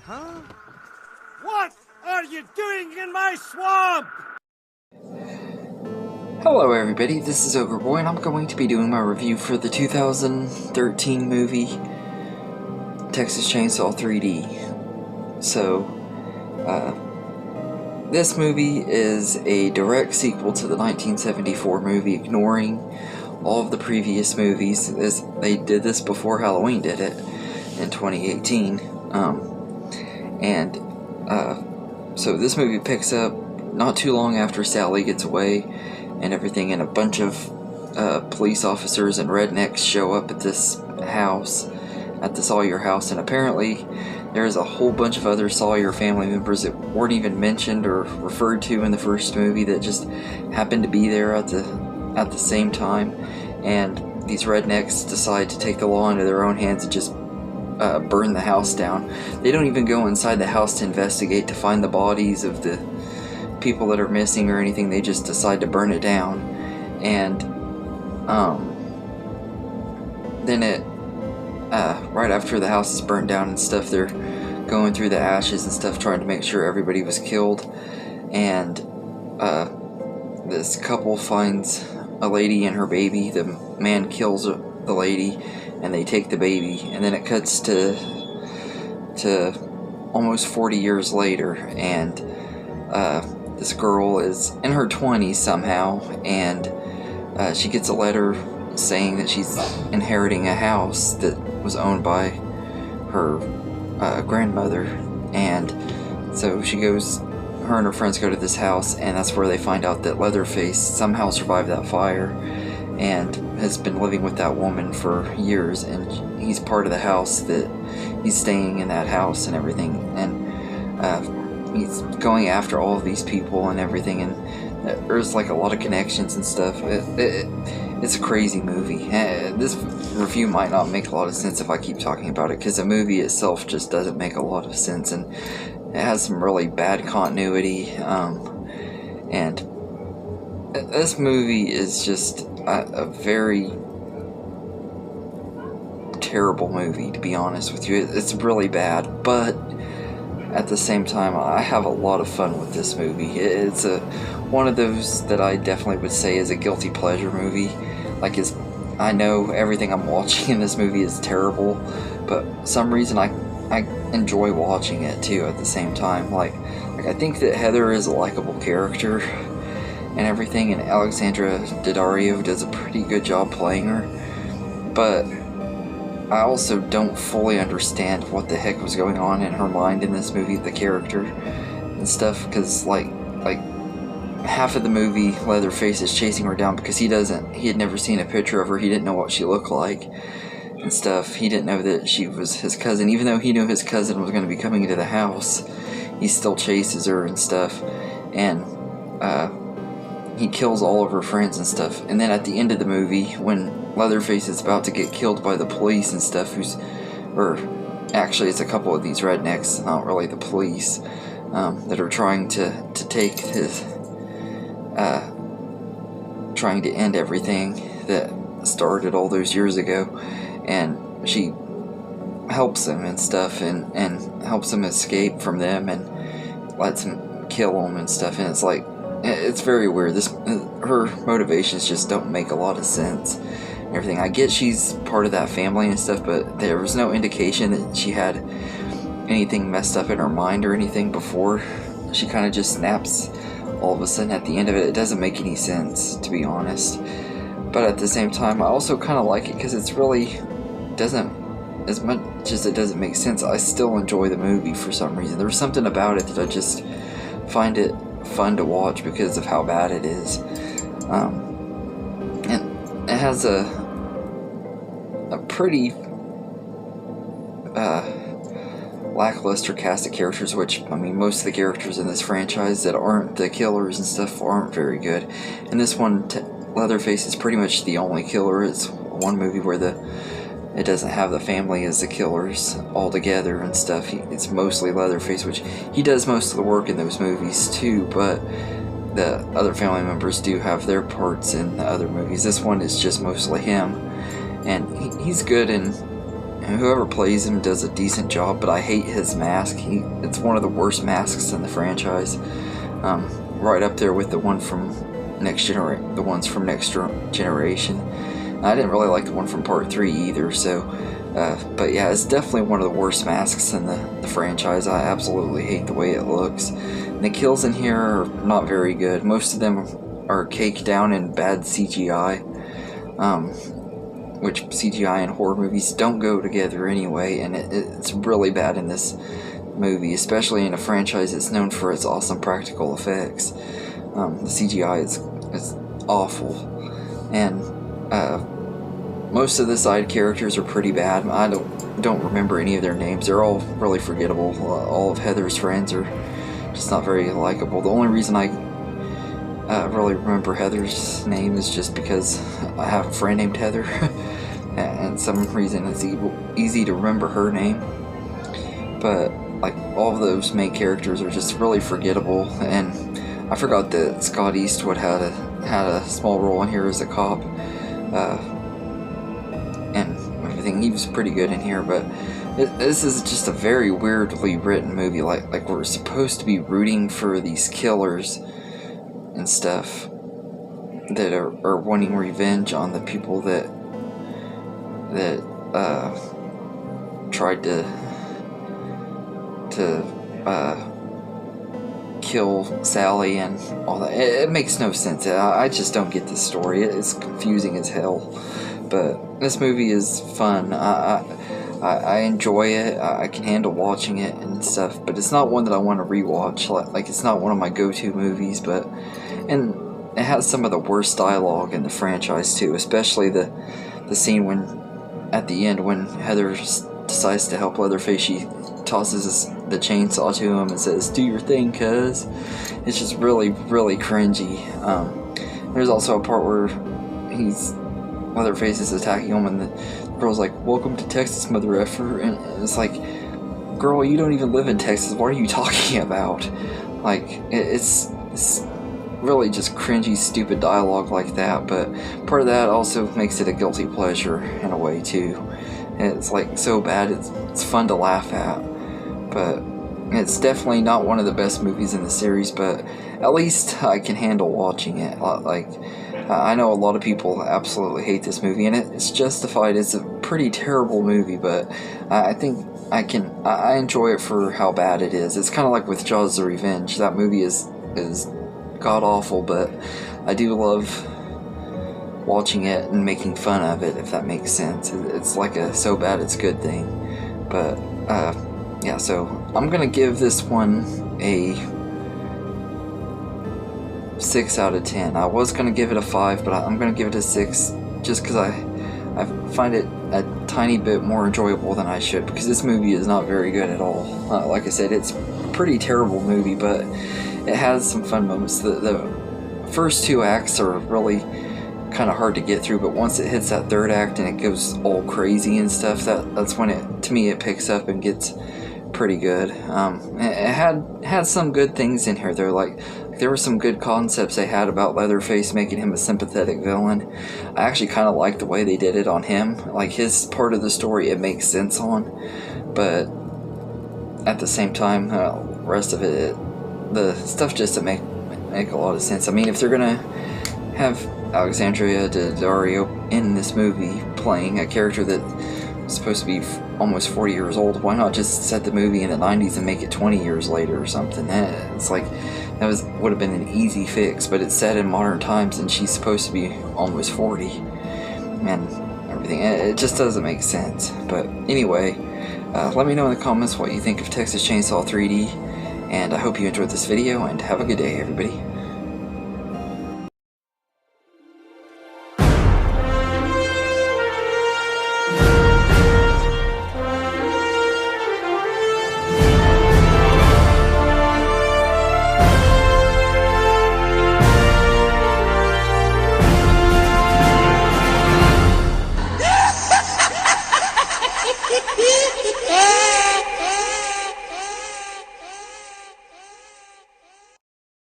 Huh? What are you doing in my swamp? Hello everybody, this is Overboy and I'm going to be doing my review for the 2013 movie Texas Chainsaw 3D. So, this movie is a direct sequel to the 1974 movie, ignoring all of the previous movies. They did this before Halloween did it in 2018. So this movie picks up not too long after Sally gets away and everything, and a bunch of police officers and rednecks show up at this house, at the Sawyer house, and apparently there's a whole bunch of other Sawyer family members that weren't even mentioned or referred to in the first movie that just happened to be there at the same time, and these rednecks decide to take the law into their own hands and just burn the house down. They don't even go inside the house to investigate to find the bodies of the people that are missing or anything. They just decide to burn it down, and then right after the house is burnt down and stuff, they're going through the ashes and stuff trying to make sure everybody was killed, and this couple finds a lady and her baby. The man kills the lady and they take the baby, and then it cuts to almost 40 years later, and this girl is in her 20s somehow, and she gets a letter saying that she's inheriting a house that was owned by her grandmother, and so her and her friends go to this house, and that's where they find out that Leatherface somehow survived that fire and has been living with that woman for years, and he's part of the house, that he's staying in that house and everything, and he's going after all of these people and everything, and there's like a lot of connections and stuff. It's a crazy movie. This review might not make a lot of sense if I keep talking about it, because the movie itself just doesn't make a lot of sense, and it has some really bad continuity, and this movie is just a very terrible movie, to be honest with you. It's really bad, but at the same time, I have a lot of fun with this movie. It's one of those that I definitely would say is a guilty pleasure movie. Like, I know everything I'm watching in this movie is terrible, but for some reason I enjoy watching it too at the same time. Like I think that Heather is a likable character and everything, and Alexandra Daddario does a pretty good job playing her, but I also don't fully understand what the heck was going on in her mind in this movie, the character and stuff, because like half of the movie Leatherface is chasing her down because he had never seen a picture of her, he didn't know what she looked like and stuff. He didn't know that she was his cousin, even though he knew his cousin was going to be coming into the house. He still chases her and stuff, and he kills all of her friends and stuff. And then at the end of the movie, when Leatherface is about to get killed by the police and stuff, actually it's a couple of these rednecks, not really the police, that are trying to take his, trying to end everything that started all those years ago, and she helps him and stuff, and helps him escape from them and lets him kill him and stuff, and it's very weird. Her motivations just don't make a lot of sense and everything. I get she's part of that family and stuff, but there was no indication that she had anything messed up in her mind or anything before she kind of just snaps all of a sudden at the end of it. It doesn't make any sense, to be honest. But at the same time, I also kind of like it because it's really doesn't, as much as it doesn't make sense, I still enjoy the movie for some reason. There's something about it that I just find it fun to watch because of how bad it is, and it has a pretty lackluster cast of characters, which, I mean, most of the characters in this franchise that aren't the killers and stuff aren't very good. And this one, Leatherface is pretty much the only killer. It's one movie where it doesn't have the family as the killers all together and stuff. It's mostly Leatherface, which he does most of the work in those movies too, but the other family members do have their parts in the other movies. This one is just mostly him, and he's good in whoever plays him does a decent job, but I hate his mask. It's one of the worst masks in the franchise. Right up there with the one from the ones from Next Generation. I didn't really like the one from Part 3 either, so, but yeah, it's definitely one of the worst masks in the franchise. I absolutely hate the way it looks. And the kills in here are not very good. Most of them are caked down in bad CGI, which CGI and horror movies don't go together anyway, and it's really bad in this movie, especially in a franchise that's known for its awesome practical effects. The CGI is awful, and most of the side characters are pretty bad. I don't remember any of their names. They're all really forgettable. All of Heather's friends are just not very likable. The only reason I really remember Heather's name is just because I have a friend named Heather, and some reason it's easy to remember her name. But like, all of those main characters are just really forgettable, and I forgot that Scott Eastwood had a small role in here as a cop, and everything. He was pretty good in here, but this is just a very weirdly written movie. Like we're supposed to be rooting for these killers and stuff that are wanting revenge on the people that tried to kill Sally and all that. It makes no sense. I just don't get this story. It's confusing as hell. But this movie is fun. I enjoy it. I can handle watching it and stuff. But it's not one that I want to rewatch. Like it's not one of my go-to movies. And it has some of the worst dialogue in the franchise too. Especially the scene at the end when Heather decides to help Leatherface. She tosses the chainsaw to him and says, "Do your thing, cuz." It's just really, really cringy. There's also a part where Leatherface is attacking him, and the girl's like, "Welcome to Texas, mother effer," and it's like, girl, you don't even live in Texas. What are you talking about? Like, it's really just cringy, stupid dialogue like that. But part of that also makes it a guilty pleasure in a way too. It's like so bad it's fun to laugh at. But it's definitely not one of the best movies in the series, but at least I can handle watching it. Like, I know a lot of people absolutely hate this movie, and it's justified. It's a pretty terrible movie, but I think I enjoy it for how bad it is. It's kind of like with Jaws: The Revenge. That movie is god-awful, but I do love watching it and making fun of it, if that makes sense. It's like a so bad it's good thing. But yeah, so I'm gonna give this one a 6 out of 10. I was gonna give it a 5, but I'm gonna give it a 6 just because I find it a tiny bit more enjoyable than I should, because this movie is not very good at all. Like I said, it's a pretty terrible movie, but it has some fun moments. The first 2 acts are really kind of hard to get through, but once it hits that 3rd act and it goes all crazy and stuff, that's when it picks up and gets pretty good. It had some good things in here. There were some good concepts they had about Leatherface, making him a sympathetic villain. I actually kind of like the way they did it on him. Like, his part of the story, it makes sense on, but at the same time, the rest of it, the stuff just doesn't make a lot of sense. I mean, if they're gonna have Alexandria Daddario in this movie playing a character that's supposed to be almost 40 years old, why not just set the movie in the 90s and make it 20 years later or something? It's like, would have been an easy fix, but it's set in modern times and she's supposed to be almost 40 and everything. It just doesn't make sense. But anyway, let me know in the comments what you think of Texas Chainsaw 3D, and I hope you enjoyed this video, and have a good day, everybody.